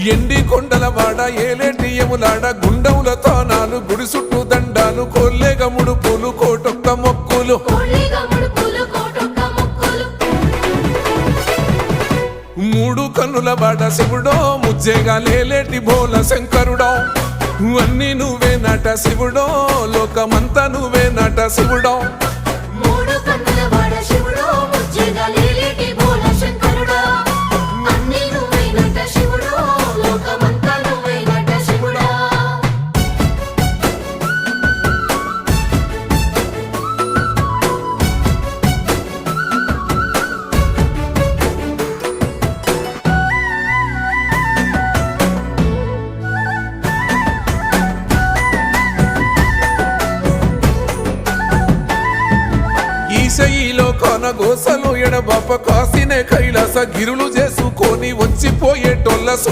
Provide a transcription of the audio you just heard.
ఎండి కొండల వాడ ఏలేటి యములాడ గుండముల తానాలు గుడి చుట్టూ దండాలు కొల్లేగ ముడుపులు కోటొక్క మొక్కులు మూడు కన్నుల వాడ శివుడో ముజ్జేగా లేలేటి బోల శంకరుడో అన్ని నువ్వే నట శివుడో లోకమంతా నువ్వే నట శివుడో ఈశయిలో కొన గోసలు ఎడబాప కాసినే కైలాస గిరులు చేసుకొని వచ్చిపోయేటోళ్ళ